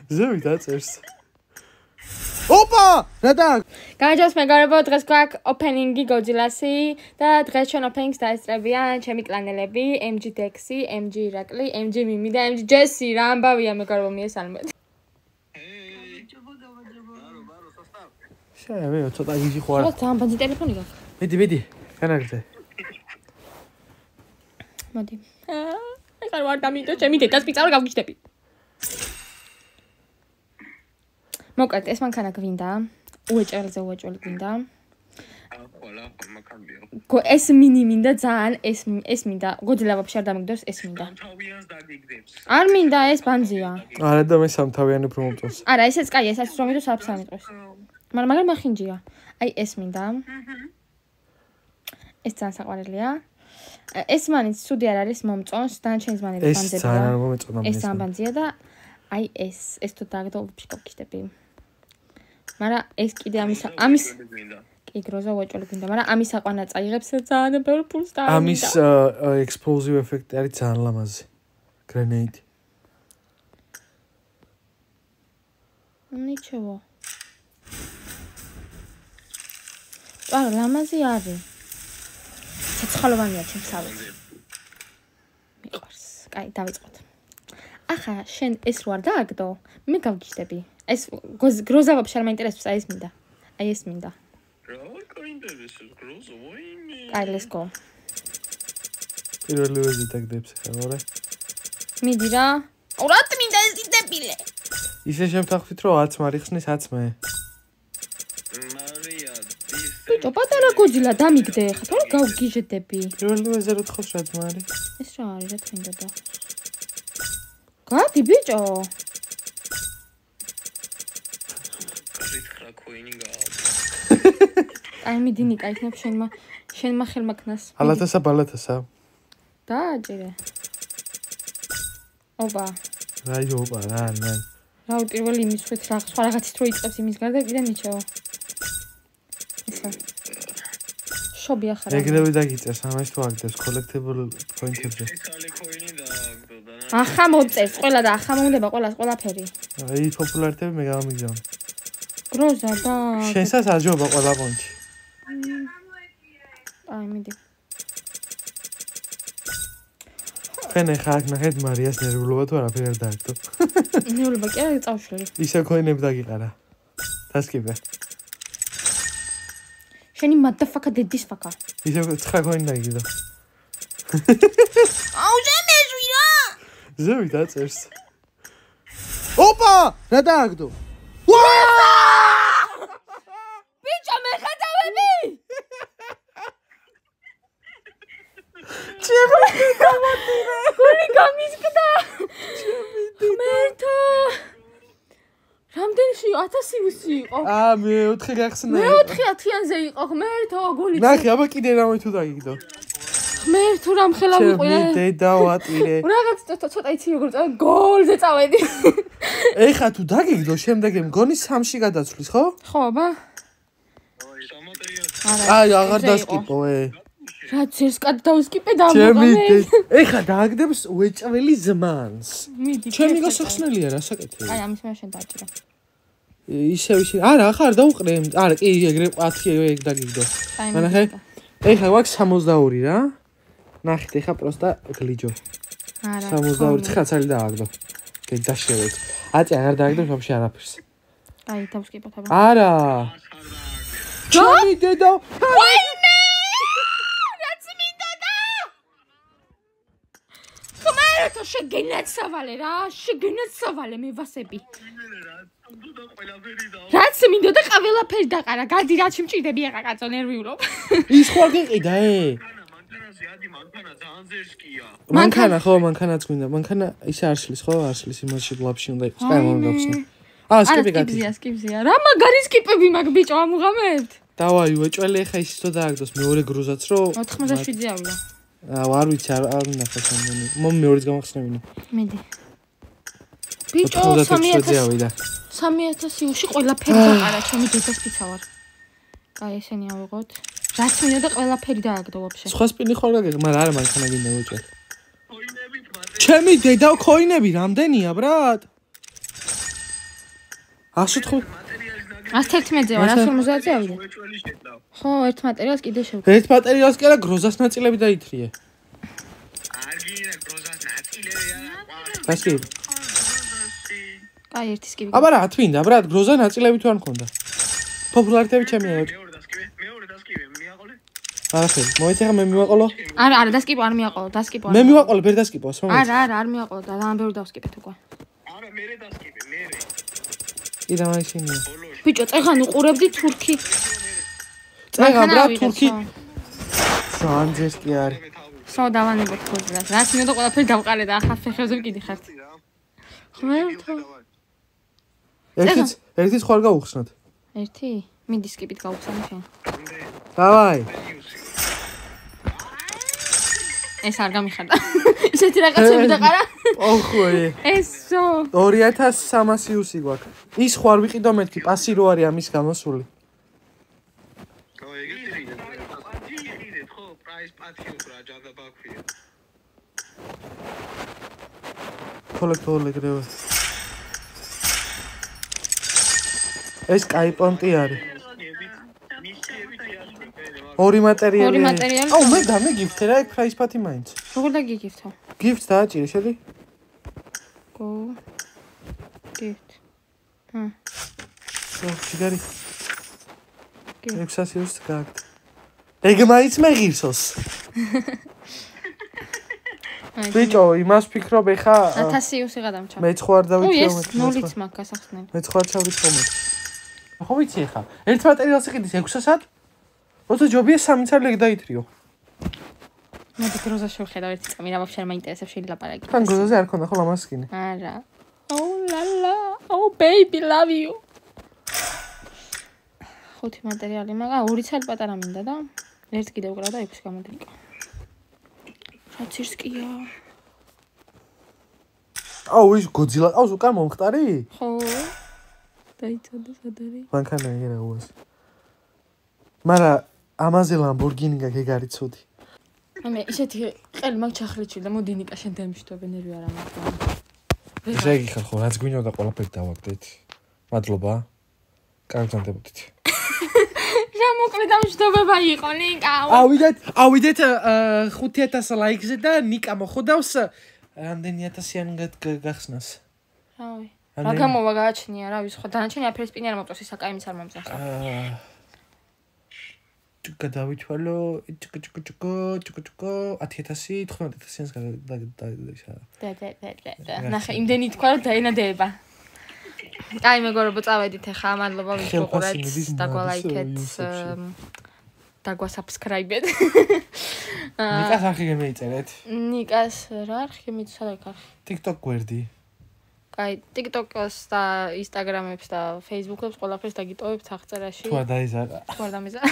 ზევი დაწერს. ოპა! რა და? განაჯოს მეგობრებო, დღეს გვაქვს ოპენინგი Godzilla-სი და დღეს ჩვენ ოპენინგს დაესწრებიან ჩემი კლანელები, MG Dex-ი, MG Iracle, MG Mimi და MG Jesse. რა ამბავია მეგობრებო, მიესალმეთ. შევე, ცოტა გიჟი ხوار. რა ძალიან ბანძი ტელეფონი გაქვს? მიდი, განაგრძე. მოდი. ახლა ვარ დამიდო, ჩემი დედას პიცა რა გავგიჟდები. მოკლედ, ეს მანქანა გვინდა. უეჭველზე უეჭველი გვინდა. ეს მინი მინდა ძალიან, ეს მინდა. Godzilla вообще არ დამიგდებს, ეს მინდა. არ მინდა, ეს ბანძია. არა და მე სამთავიანი უფრო მომწონს. არა, ესეც კაი, ესაც რომ მიდოს აფსამიტყვის. მაგრამ მახინჯია. აი ეს მინდა. ეს ძალიან საყვარელია. ეს მანიც ცუდი არ არის მომწონს, დანარჩენი მანები ბანძებია. ეს ძალიან არ მომეწონა ეს ძალიან ბანძია და აი ეს თუ დაგდო ფიქრობ. მაგრამ ეს კიდე ამის კი გროზა უეჭველი გვინდა, მაგრამ ამის აყვანა წაიღებს ძალიან ბევრ ფულს და ამის explosive effect არის ძალიან ლამაზი. Grenade. Ничего. არა, ლამაზი არის. ცოცხალოვანია ჩემს ავეც. მიყვარს. კაი, დავიწყოთ. ახლა შენ ეს რო არ დააგდო, მე გავგიჟდები. ეს გროზა вообще არ მაინტერესებს, აი ეს მინდა. აი ეს მინდა. აი, let's go. პირველი ვეზი დაგდებს ახლა, რა? მიდი რა. ურათ მინდა ეს დებილე. ისე შემთხვევით რომ 10 მარიხსნის 10 მე. ბიჭო, პატარა Godzilla დამიგდე ხა, თორე გავგიჟდები. პირველი ვეზე რო თხოს რა ძმა არის? ეს რა არის, რა თქინდა და. გადი ბიჭო. აი მიდინი кайფნებ შენმა ხელმაქნას. ბალათასა. დააჭირე. ოპა. რაი ოპა, რა. რა პირველი იმისვით რა სხვა რაღაცით რო იწყებს იმის გარდა კიდე მიჩეო. ესა. შობი ახლა. ეგრევე დაგიწევს ამას თუ აგდებს collectible point-ებზე. ახლა მოწევს ყველა და ახლა მომდება ყველაფერი. აი პოპულარიტეტი მე გამიგზავნა. გროზა და შენსაც აჯობა ყველა პონჩი. აი მიდი. ფენე ხარ ნახეთ მარიას ნერვულობა თუ არაფერი არ დააგდო. ნერვულობა კი არა წავშლი. ისე ქოინები დაგიყარა. დასკიბე. შენი motherfucker deadis fucker. ისე 9 ქოინი დაგიდო. აუ შემეჟვი რა. ზევი დაწერს. ოპა! რა დააგდო? ბიჭო მე ხატავები. ჩემი გამოტირე. გული გამიზგდა. მერტო. რამდენი 1000 იყო? მე 4 გახსნა. მე 4-1000-ზე იყო, მერტო გული. ნახე, აბა კიდე რამე თუ დაგიგდო. მერტო რამ ხელა ვიყო. ჩემი დედა ვატირე. რაღაც ცოტა იცი როგორ წავედი, გოლზე წავედი. ეხა თუ დაგიგდო, შემდეგე მგონი 3-ში გადაცვლის, ხო? ხო, აბა. აი, აღარ დასკიპო, რა ძერს კად დავსკიპე და მოგამე. ეხა დააგდებს უეჭველი ზმანს. მიდი. ჩემი გასახსნელია რა საკეთე. აი, ამის მე შენ დააჭირე. ისე. არა, ახლა არ დაუყრე. არა, კი, ეგრე 10 ეგ დაგიგდო. ნახე. ეხა გვაქვს 62 რა. ნახეთ, ეხა პროსტა გლიჯო. არა. 62 ხაცალი დააგდო. კი, დაშევეთ. აწი აღარ დააგდებს ვაფშე არაფერს. აი, დავსკიპოთ აბა. არა. ჩემი დედა. ვაიმე! რაც მინდა და! ხმერეთო შეგენაცავალე რა, შეგენაცავალე მე ვასები. რაც მინდა და ყველაფერი დაყარა, გადი რა ჩიმჭიდები ახლა კაცო ნერვიულობ. ის ხო არ გიყიდა მანქანა ხო, მანქანაც გვინდა. მანქანა ისე არ შლის ხო? არ შლის იმაში ბლაბში უნდა იყოს. კაი მომგახსნა. სკიპი გადი. სკიპზია. რა მაგარი სკიპები მაგ ბიჭო ამუღამებთ. დავაი უეჭველი ახლა ის თო დააგდოს მეორე გრუზაც რო 97-ზე ავიდა. არ ვიცი არ მინახა სამონი. მომ მეორეც გამახსნევინე. მიდი. ბიჭო 36-ზე ავიდა. 3000 უში ყველაფერი დაყარა, ჩემი დედას პიცა ვარ. კაი, ესენი ავიღოთ. რაც მინდა და ყველაფერი დააგდო ვაფშე. სხვა სპინი ხო რა გეგ, მაგრამ არა მანქანა გინდა უეჭველი. ქოინები ჩემი დედა ქოინები რამდენია ბრატ? 105 111-ზე ვარ 150-ზე ავიდე ხო ერთ მატერიალს კიდე შევკრიბე ერთ მატერიალს კი არა გროზას ნაწილები დაითრიე არგინა გროზას ნაწილებია დასკი აი ერთის კი აბა რა თვინდა ბრატ გროზა ნაწილები თუ არ მქონდა პოპულარიტეტი ჩემი არა მეორე დასკივე მიაყოლე არაფერი მოიწეხა მე მივაყოლო არა დასკიპო არ მიაყოლო დასკიპო მე მივაყოლე ვერ დასკიპოს არა არ მიაყოლო და ძალიან ბევრი დავსკიპეთ უკვე არა მე დასკივე მე კი და მაისინია ბიჭო წეგან უყურებდი თურქი წეგან ბრატ თურქი სანძეს კი არის სო დავანებოთ გოძილას რაც მინდო ყველაფერი დავყარე და ახლა ფეხებზე ვკიდი ხართ ხმერთო ერთიც ხوار გაუხსნათ ერთი მინდი სკიპით გავუხსნათ შენ დავაი ეს არ გამიხარდა ისეთი რაღაცები დაყარა ოხოე ესო 2300 იუსი გვაქვს ის ხوار ვიყიდო მეთქი პასი რო არის ამის გამოსული ხო პრაის პათი უკრა ჯადაბაქვია კოლექტორ ეს კაი პონტი არის ორი მატერიალი აუ მე დამეგიფთე რა პრაის პათი მაინც როგორ დაგიგიფთო გიფტ დააჭირე შედი გო გიფტ შეგარი 600 იუსი გააკეთე ეგ მაინც მეღირსოს ბიჭო იმას ფიქრობ ეხა 1000 იუსი გადამჭა მე ხوار დავიქიო ეს ნულიც მაქვს გასახსნელი მე ხوار ჩავიქომე ხო ვიცი ეხა ერთ მატერიალს იყიდის 600-ად როცა ჯობია 3 წელი დაითრიო მოდი გროზა შევხედავ ერთი წამი რა ვაფშე არ მაინტერესებს შეიძლება ლაპარაკი თან გროზაზე არ ქონდა ხო ლამასკინი არა ო ლა ო ბეიბი ლავ იუ ხუთი მატერიალი მაგა 2 წელი პატარა მინდა და ერთ კიდე უკრავ და 6 გამოდრიკა რაც ისკია აუ ის გოძილა ყავს უკან მომხტარი ხო დაიცადა სადარი მანქანა ეგრე უას მარა ამაზე ლამბორგინი გაგეგარი ცუდი მე ისეთი ყელი მაგ ჩახრიჩილი და მოდი ნიკა შენ დამიშტობე ნერვი არ ამაქვს შეგი ხარ ხო რაც გვინდა ყველაფერი დავაგდეთ მადლობა კარგზანდებოდით რა მოკლე დამშტობება იყო ნიკა ავიდეთ 5000 ლაიქზე და ნიკა მოხოდავს რამდენი ათასიანი გახსნას რავი რა გამოვა გააჩნია რა ვიცი ხო დანარჩენი აფერი სპინი არ მომწონს ისა კაიმის არ მომწონს გადავითვალო ჩუკო 10000 19000-ს ნახე იმდენი თქვა რომ დაენადეება აი მეგობრებო წავედით ახლა მადლობა ვინც უყურეთ დაგვალაიქეთ დაგვასაბსკრაიბეთ ნიკას არხი გემეიწერეთ ნიკას რა არხი მიცადე კარგი TikTok გვერდი აი TikTok-ს და Instagram-ებს და Facebook-ებს ყველაფერს დაგიტოვებთ აღწერაში თუ არ დაიზარა თუ არ დამიზარა